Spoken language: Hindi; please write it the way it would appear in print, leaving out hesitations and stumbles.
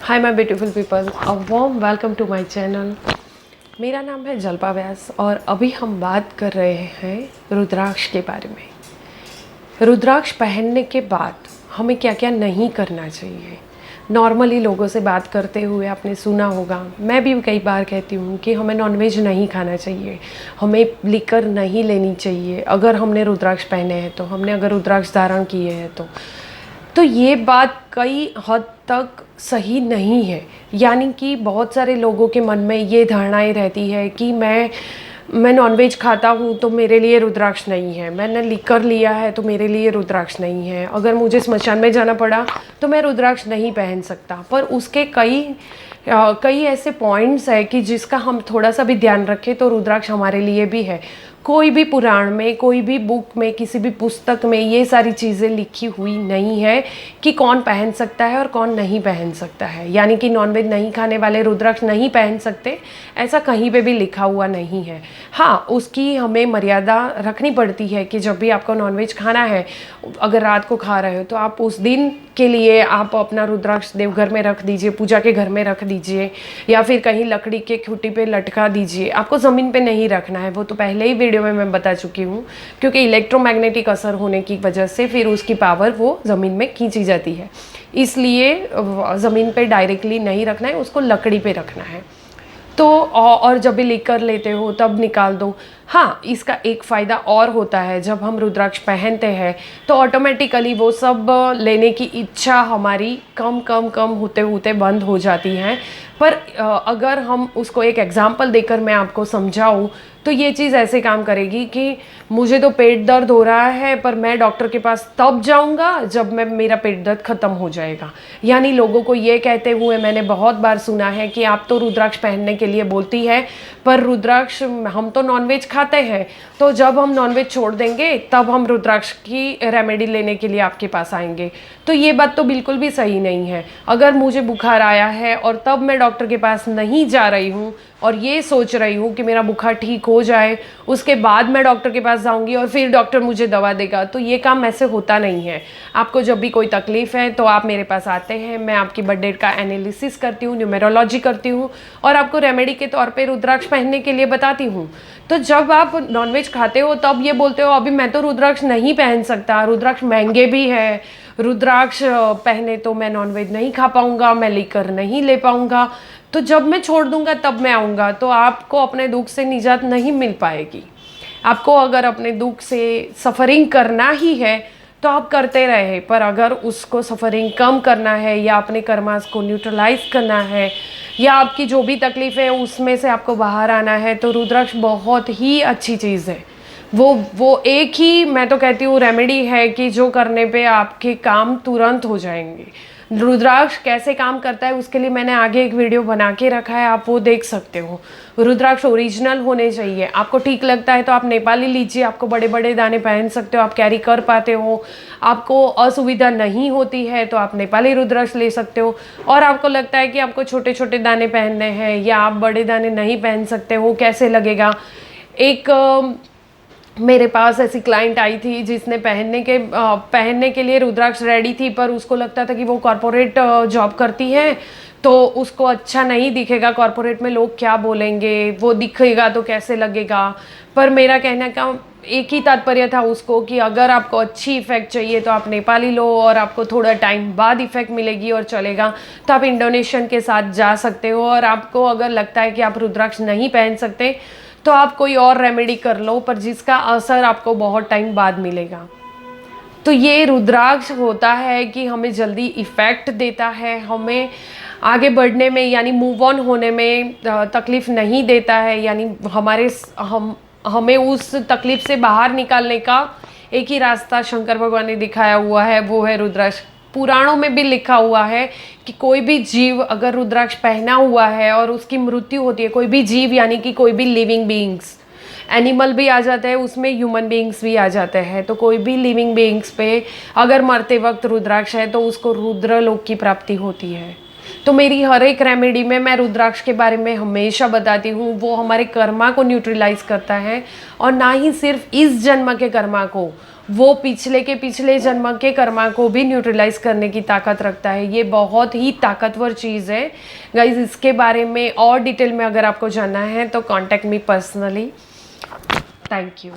Hi my beautiful people, a warm welcome to my channel. मेरा नाम है जल्पा व्यास और अभी हम बात कर रहे हैं रुद्राक्ष के बारे में। रुद्राक्ष पहनने के बाद हमें क्या क्या नहीं करना चाहिए। नॉर्मली लोगों से बात करते हुए आपने सुना होगा, मैं भी कई बार कहती हूँ कि हमें नॉनवेज नहीं खाना चाहिए, हमें लिकर नहीं लेनी चाहिए अगर हमने रुद्राक्ष पहने हैं तो, हमने अगर रुद्राक्ष धारण किए हैं तो ये बात कई हद तक सही नहीं है। यानी कि बहुत सारे लोगों के मन में ये धारणाएं रहती है कि मैं नॉनवेज खाता हूँ तो मेरे लिए रुद्राक्ष नहीं है, मैंने लिकर लिया है तो मेरे लिए रुद्राक्ष नहीं है, अगर मुझे स्मशान में जाना पड़ा तो मैं रुद्राक्ष नहीं पहन सकता। पर उसके कई ऐसे पॉइंट्स है कि जिसका हम थोड़ा सा भी ध्यान रखें तो रुद्राक्ष हमारे लिए भी है। कोई भी पुराण में, कोई भी बुक में, किसी भी पुस्तक में ये सारी चीज़ें लिखी हुई नहीं है कि कौन पहन सकता है और कौन नहीं पहन सकता है। यानी कि नॉनवेज नहीं खाने वाले रुद्राक्ष नहीं पहन सकते, ऐसा कहीं पे भी लिखा हुआ नहीं है। हाँ, उसकी हमें मर्यादा रखनी पड़ती है कि जब भी आपको नॉनवेज खाना है, अगर रात को खा रहे हो तो आप उस दिन के लिए आप अपना रुद्राक्ष देवघर में रख दीजिए, पूजा के घर में रख दीजिए, या फिर कहीं लकड़ी के खूंटी पे लटका दीजिए। आपको ज़मीन पे नहीं रखना है, वो तो पहले ही वीडियो में मैं बता चुकी हूँ, क्योंकि इलेक्ट्रोमैग्नेटिक असर होने की वजह से फिर उसकी पावर वो ज़मीन में खींची जाती है, इसलिए ज़मीन पे डायरेक्टली नहीं रखना है, उसको लकड़ी पे रखना है। तो और जब भी लेकर लेते हो तब निकाल दो। हाँ, इसका एक फ़ायदा और होता है, जब हम रुद्राक्ष पहनते हैं तो ऑटोमेटिकली वो सब लेने की इच्छा हमारी कम कम कम होते होते बंद हो जाती है। पर अगर हम उसको एक एग्जांपल देकर मैं आपको समझाऊँ तो ये चीज़ ऐसे काम करेगी कि मुझे तो पेट दर्द हो रहा है पर मैं डॉक्टर के पास तब जाऊंगा जब मेरा पेट दर्द ख़त्म हो जाएगा। यानी लोगों को ये कहते हुए मैंने बहुत बार सुना है कि आप तो रुद्राक्ष पहनने के लिए बोलती है, पर रुद्राक्ष हम तो नॉनवेज खाते हैं, तो जब हम नॉनवेज छोड़ देंगे तब हम रुद्राक्ष की रेमेडी लेने के लिए आपके पास आएंगे। तो ये बात तो बिल्कुल भी सही नहीं है। अगर मुझे बुखार आया है और तब मैं डॉक्टर के पास नहीं जा रही हूँ और ये सोच रही हूँ कि मेरा बुखार ठीक हो जाए, उसके बाद मैं डॉक्टर के पास जाऊँगी और फिर डॉक्टर मुझे दवा देगा, तो ये काम ऐसे होता नहीं है। आपको जब भी कोई तकलीफ़ है तो आप मेरे पास आते हैं, मैं आपकी बर्थ डेट का एनालिसिस करती हूँ, न्यूमेरोलॉजी करती हूँ और आपको रेमेडी के तौर पे रुद्राक्ष पहनने के लिए बताती हूँ। तो जब आप नॉनवेज खाते हो तब ये बोलते हो अभी मैं तो रुद्राक्ष नहीं पहन सकता, रुद्राक्ष महंगे भी है, रुद्राक्ष पहने तो मैं नॉनवेज नहीं खा पाऊँगा, मैं लेकर नहीं ले पाऊँगा, तो जब मैं छोड़ दूंगा तब मैं आऊँगा। तो आपको अपने दुख से निजात नहीं मिल पाएगी। आपको अगर अपने दुख से सफ़रिंग करना ही है तो आप करते रहे, पर अगर उसको सफ़रिंग कम करना है या अपने कर्मास को न्यूट्रलाइज करना है या आपकी जो भी तकलीफ़ है उसमें से आपको बाहर आना है, तो रुद्राक्ष बहुत ही अच्छी चीज़ है। वो एक ही, मैं तो कहती हूँ, रेमेडी है कि जो करने पे आपके काम तुरंत हो जाएंगे। रुद्राक्ष कैसे काम करता है उसके लिए मैंने आगे एक वीडियो बना के रखा है, आप वो देख सकते हो। रुद्राक्ष ओरिजिनल होने चाहिए। आपको ठीक लगता है तो आप नेपाली लीजिए, आपको बड़े बड़े दाने पहन सकते हो, आप कैरी कर पाते हो। आपको असुविधा नहीं होती है तो आप नेपाली रुद्राक्ष ले सकते हो। और आपको लगता है कि आपको छोटे छोटे दाने पहनने हैं या आप बड़े दाने नहीं पहन सकते हो, कैसे लगेगा। एक मेरे पास ऐसी क्लाइंट आई थी जिसने पहनने के लिए रुद्राक्ष रेडी थी, पर उसको लगता था कि वो कॉरपोरेट जॉब करती है तो उसको अच्छा नहीं दिखेगा, कॉरपोरेट में लोग क्या बोलेंगे, वो दिखेगा तो कैसे लगेगा। पर मेरा कहने का एक ही तात्पर्य था उसको कि अगर आपको अच्छी इफ़ेक्ट चाहिए तो आप नेपाली लो और आपको थोड़ा टाइम बाद इफ़ेक्ट मिलेगी और चलेगा, तो आप इंडोनेशियन के साथ जा सकते हो। और आपको अगर लगता है कि आप रुद्राक्ष नहीं पहन सकते तो आप कोई और रेमेडी कर लो, पर जिसका असर आपको बहुत टाइम बाद मिलेगा। तो ये रुद्राक्ष होता है कि हमें जल्दी इफ़ेक्ट देता है, हमें आगे बढ़ने में यानी मूव ऑन होने में तकलीफ़ नहीं देता है। यानी हमें उस तकलीफ़ से बाहर निकालने का एक ही रास्ता शंकर भगवान ने दिखाया हुआ है, वो है रुद्राक्ष। पुराणों में भी लिखा हुआ है कि कोई भी जीव अगर रुद्राक्ष पहना हुआ है और उसकी मृत्यु होती है, कोई भी जीव यानी कि कोई भी लिविंग बीइंग्स, एनिमल भी आ जाते हैं उसमें, ह्यूमन बीइंग्स भी आ जाते हैं, तो कोई भी लिविंग बीइंग्स पे अगर मरते वक्त रुद्राक्ष है तो उसको रुद्रलोक की प्राप्ति होती है। तो मेरी हर एक रेमेडी में मैं रुद्राक्ष के बारे में हमेशा बताती हूँ। वो हमारे कर्मा को न्यूट्रलाइज करता है और ना ही सिर्फ इस जन्म के कर्मा को, वो पिछले के पिछले जन्म के कर्मा को भी न्यूट्रलाइज करने की ताकत रखता है। ये बहुत ही ताकतवर चीज़ है गाइज। इसके बारे में और डिटेल में अगर आपको जानना है तो contact me personally. Thank you.